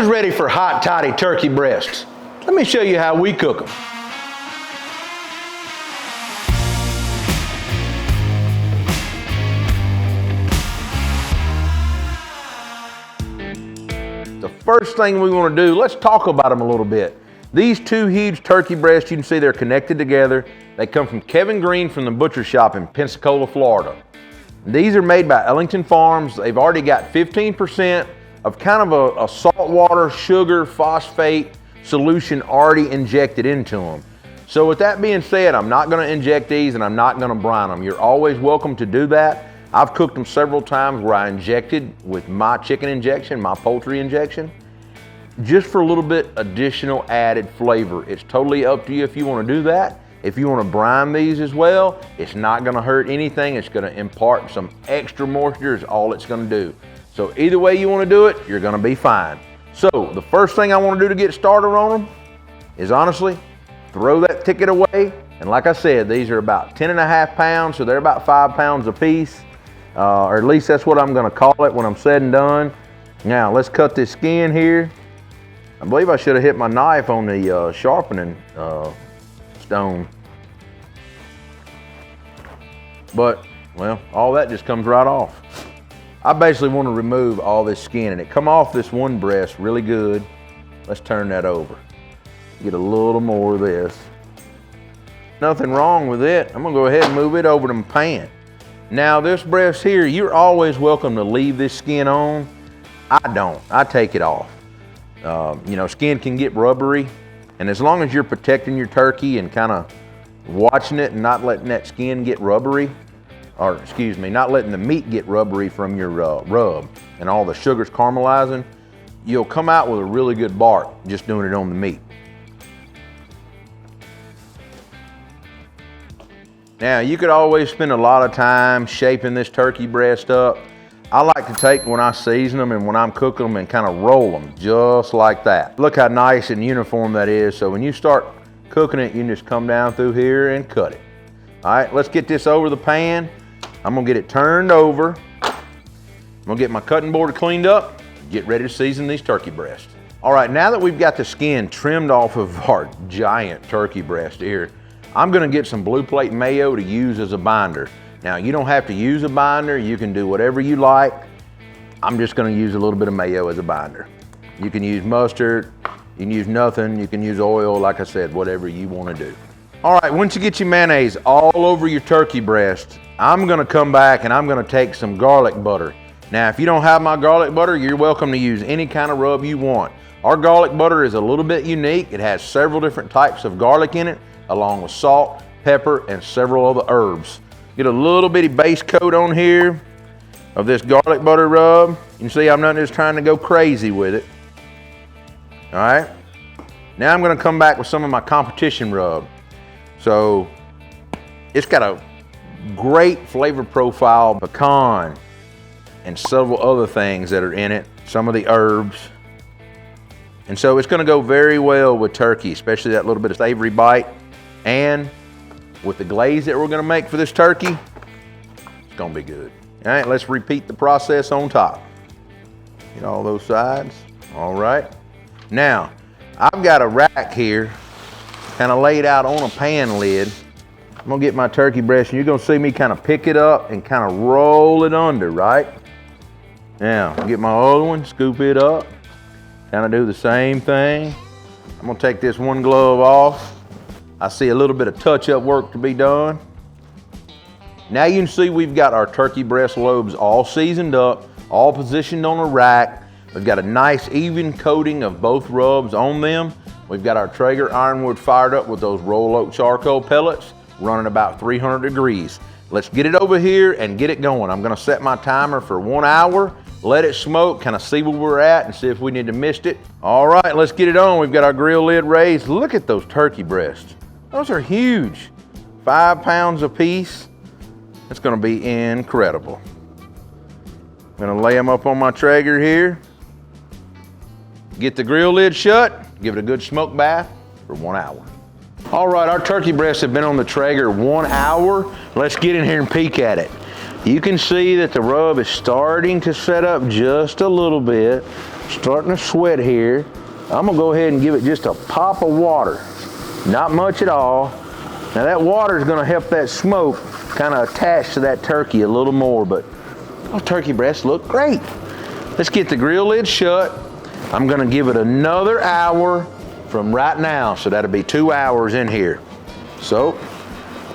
Who's ready for hot toddy turkey breasts? Let me show you how we cook them. The first thing we want to do, let's talk about them a little bit. These two huge turkey breasts, you can see they're connected together. They come from Kevin Green from the butcher shop in Pensacola, Florida. These are made by Ellington Farms. They've already got 15% of kind of a saltwater, sugar, phosphate solution already injected into them. So with that being said, I'm not gonna inject these and I'm not gonna brine them. You're always welcome to do that. I've cooked them several times where I injected with my chicken injection, my poultry injection, just for a little bit additional added flavor. It's totally up to you if you wanna do that. If you wanna brine these as well, it's not gonna hurt anything. It's gonna impart some extra moisture is all it's gonna do. So either way you wanna do it, you're gonna be fine. So the first thing I wanna do to get started on them is honestly, throw that ticket away. And like I said, these are about 10.5 pounds, so they're about 5 pounds a piece. Or at least that's what I'm gonna call it when I'm said and done. Now let's cut this skin here. I believe I should have hit my knife on the sharpening stone. But, well, all that just comes right off. I basically want to remove all this skin and it come off this one breast really good. Let's turn that over. Get a little more of this. Nothing wrong with it. I'm gonna go ahead and move it over to my pan. Now this breast here, you're always welcome to leave this skin on. I don't, I take it off. You know, skin can get rubbery, and as long as you're protecting your turkey and kind of watching it and not letting that skin get rubbery, or excuse me, not letting the meat get rubbery from your rub and all the sugars caramelizing, you'll come out with a really good bark just doing it on the meat. Now you could always spend a lot of time shaping this turkey breast up. I like to take when I season them and when I'm cooking them and kind of roll them just like that. Look how nice and uniform that is. So when you start cooking it, you can just come down through here and cut it. All right, let's get this over the pan. I'm gonna get it turned over. I'm gonna get my cutting board cleaned up, get ready to season these turkey breasts. All right, now that we've got the skin trimmed off of our giant turkey breast here, I'm gonna get some blue plate mayo to use as a binder. Now, you don't have to use a binder. You can do whatever you like. I'm just gonna use a little bit of mayo as a binder. You can use mustard, you can use nothing, you can use oil, like I said, whatever you wanna do. All right, once you get your mayonnaise all over your turkey breast, I'm gonna come back and I'm gonna take some garlic butter. Now, if you don't have my garlic butter, you're welcome to use any kind of rub you want. Our garlic butter is a little bit unique. It has several different types of garlic in it, along with salt, pepper, and several other herbs. Get a little bitty base coat on here of this garlic butter rub. You can see I'm not just trying to go crazy with it. All right. Now I'm gonna come back with some of my competition rub. So it's got a great flavor profile, pecan, and several other things that are in it, some of the herbs. And so it's gonna go very well with turkey, especially that little bit of savory bite. And with the glaze that we're gonna make for this turkey, it's gonna be good. All right, let's repeat the process on top. Get all those sides, all right. Now, I've got a rack here, kind of laid out on a pan lid. I'm gonna get my turkey breast and you're gonna see me kind of pick it up and kind of roll it under, right? Now, I'll get my other one, scoop it up, kind of do the same thing. I'm gonna take this one glove off. I see a little bit of touch-up work to be done. Now you can see we've got our turkey breast lobes all seasoned up, all positioned on a rack. We've got a nice even coating of both rubs on them. We've got our Traeger ironwood fired up with those roll oak charcoal pellets, running about 300 degrees. Let's get it over here and get it going. I'm gonna set my timer for 1 hour, let it smoke, kind of see where we're at and see if we need to mist it. All right, let's get it on. We've got our grill lid raised. Look at those turkey breasts. Those are huge, 5 pounds a piece. It's gonna be incredible. I'm gonna lay them up on my Traeger here. Get the grill lid shut, give it a good smoke bath for 1 hour. All right, our turkey breasts have been on the Traeger 1 hour. Let's get in here and peek at it. You can see that the rub is starting to set up just a little bit, starting to sweat here. I'm gonna go ahead and give it just a pop of water, not much at all. Now that water is gonna help that smoke kind of attach to that turkey a little more, but those turkey breasts look great. Let's get the grill lid shut. I'm gonna give it another hour from right now, so that'll be 2 hours in here. So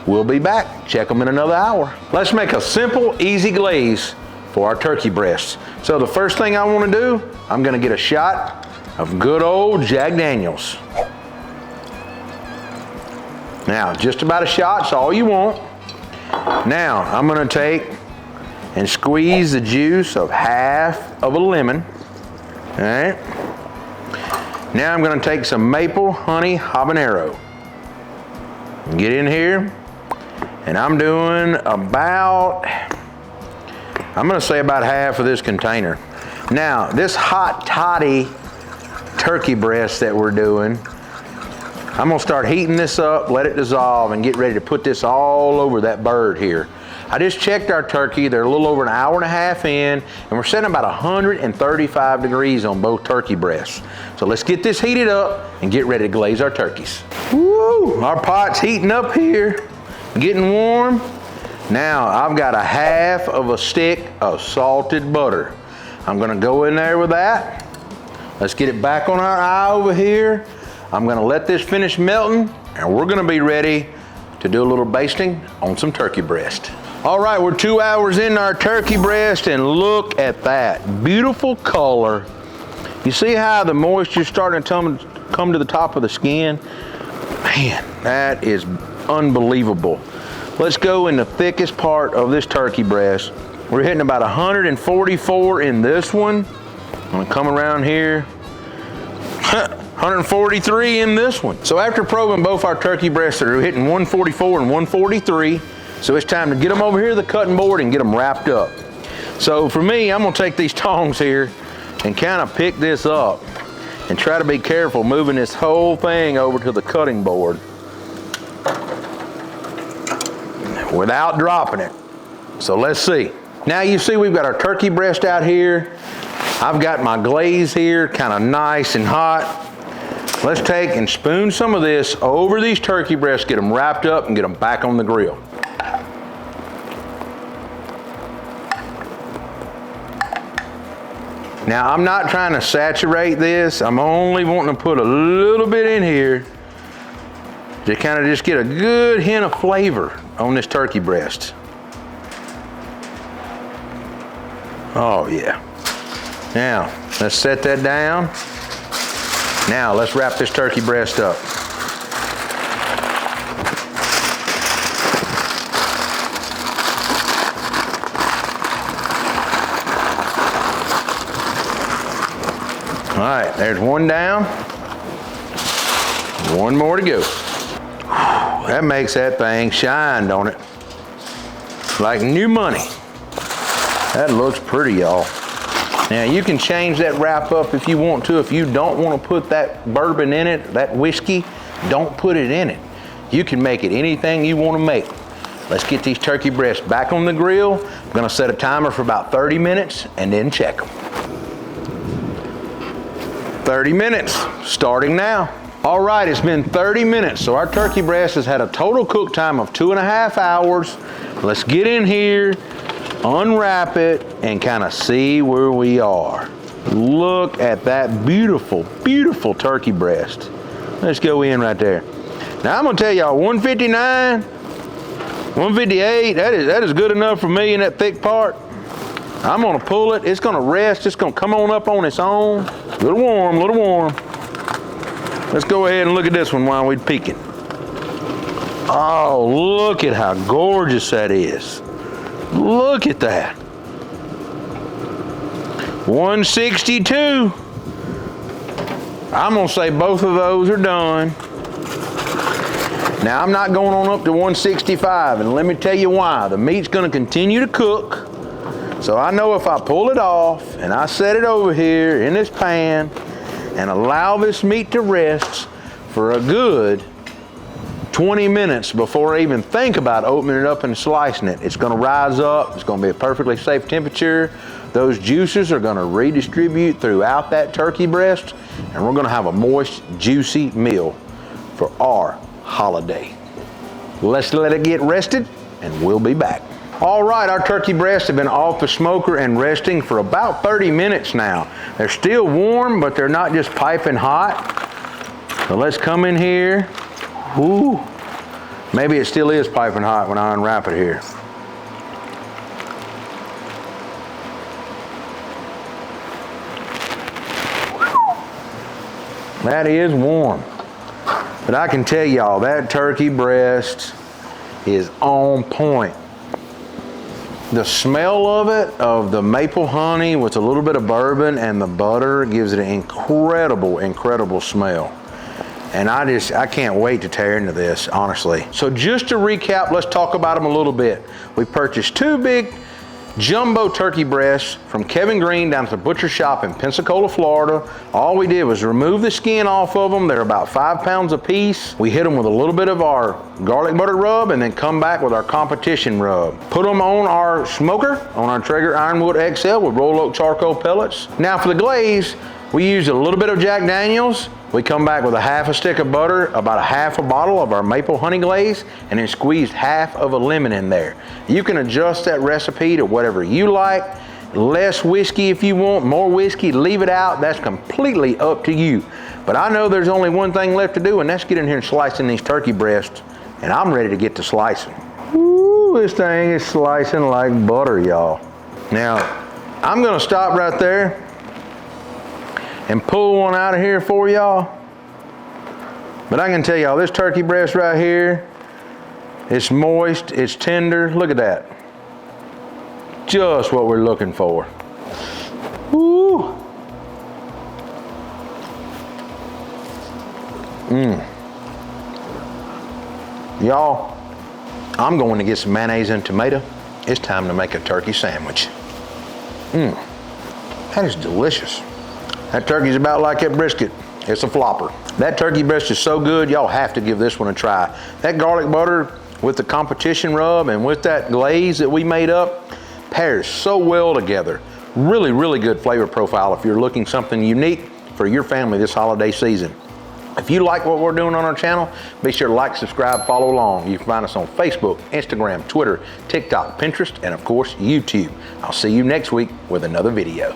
we'll be back, check them in another hour. Let's make a simple, easy glaze for our turkey breasts. So the first thing I wanna do, I'm gonna get a shot of good old Jack Daniels. Now, just about a shot's all you want. Now, I'm gonna take and squeeze the juice of half of a lemon, all right? Now I'm gonna take some maple honey habanero. Get in here, and I'm doing about, I'm gonna say about half of this container. Now, this Hot Toddy Turkey Breast that we're doing, I'm gonna start heating this up, let it dissolve, and get ready to put this all over that bird here. I just checked our turkey. They're a little over an hour and a half in, and we're setting about 135 degrees on both turkey breasts. So let's get this heated up and get ready to glaze our turkeys. Woo! Our pot's heating up here, getting warm. Now I've got a half of a stick of salted butter. I'm gonna go in there with that. Let's get it back on our eye over here. I'm gonna let this finish melting, and we're gonna be ready to do a little basting on some turkey breast. All right, we're 2 hours into our turkey breast, and look at that beautiful color. You see how the moisture's starting to come to the top of the skin? Man, that is unbelievable. Let's go in the thickest part of this turkey breast. We're hitting about 144 in this one. I'm gonna come around here. 143 in this one. So after probing both our turkey breasts, they're hitting 144 and 143. So it's time to get them over here to the cutting board and get them wrapped up. So for me, I'm gonna take these tongs here and kind of pick this up and try to be careful moving this whole thing over to the cutting board without dropping it. So let's see. Now you see we've got our turkey breast out here. I've got my glaze here, kind of nice and hot. Let's take and spoon some of this over these turkey breasts, get them wrapped up and get them back on the grill. Now I'm not trying to saturate this. I'm only wanting to put a little bit in here to kind of just get a good hint of flavor on this turkey breast. Oh yeah. Now, let's set that down. Now, let's wrap this turkey breast up. All right, there's one down. One more to go. That makes that thing shine, don't it? Like new money. That looks pretty, y'all. Now you can change that wrap up if you want to. If you don't want to put that bourbon in it, that whiskey, don't put it in it. You can make it anything you want to make. Let's get these turkey breasts back on the grill. I'm gonna set a timer for about 30 minutes and then check them. 30 minutes, starting now. All right, it's been 30 minutes, so our turkey breast has had a total cook time of 2.5 hours. Let's get in here, unwrap it, and kind of see where we are. Look at that beautiful, beautiful turkey breast. Let's go in right there. Now I'm gonna tell y'all, 159, 158, that is good enough for me in that thick part. I'm gonna pull it, it's gonna rest, it's gonna come on up on its own. A little warm, a little warm. Let's go ahead and look at this one while we're peeking. Oh, look at how gorgeous that is. Look at that. 162. I'm gonna say both of those are done. Now I'm not going on up to 165, and let me tell you why. The meat's gonna continue to cook. So I know if I pull it off and I set it over here in this pan and allow this meat to rest for a good 20 minutes before I even think about opening it up and slicing it. It's gonna rise up, it's gonna be a perfectly safe temperature. Those juices are gonna redistribute throughout that turkey breast, and we're gonna have a moist, juicy meal for our holiday. Let's let it get rested, and we'll be back. All right, our turkey breasts have been off the smoker and resting for about 30 minutes now. They're still warm, but they're not just piping hot. So let's come in here. Ooh, maybe it still is piping hot when I unwrap it here. That is warm. But I can tell y'all, that turkey breast is on point. The smell of it, of the maple honey with a little bit of bourbon and the butter, gives it an incredible, incredible smell. And I can't wait to tear into this, honestly. So just to recap, let's talk about them a little bit. We purchased 2 big jumbo turkey breasts from Kevin Green down at the butcher shop in Pensacola, Florida. All we did was remove the skin off of them. They're about 5 pounds a piece. We hit them with a little bit of our garlic butter rub and then come back with our competition rub. Put them on our smoker, on our Traeger Ironwood XL with roll oak charcoal pellets. Now for the glaze, we used a little bit of Jack Daniels. We come back with a half a stick of butter, about a half a bottle of our maple honey glaze, and then squeezed half of a lemon in there. You can adjust that recipe to whatever you like. Less whiskey if you want, more whiskey, leave it out. That's completely up to you. But I know there's only one thing left to do, and that's get in here and slicing these turkey breasts, and I'm ready to get to slicing. Ooh, this thing is slicing like butter, y'all. Now, I'm gonna stop right there and pull one out of here for y'all. But I can tell y'all, this turkey breast right here, it's moist, it's tender. Look at that. Just what we're looking for. Woo. Y'all, I'm going to get some mayonnaise and tomato. It's time to make a turkey sandwich. That is delicious. That turkey's about like that brisket. It's a flopper. That turkey breast is so good, y'all have to give this one a try. That garlic butter with the competition rub and with that glaze that we made up pairs so well together. Really, really good flavor profile if you're looking something unique for your family this holiday season. If you like what we're doing on our channel, be sure to like, subscribe, follow along. You can find us on Facebook, Instagram, Twitter, TikTok, Pinterest, and of course, YouTube. I'll see you next week with another video.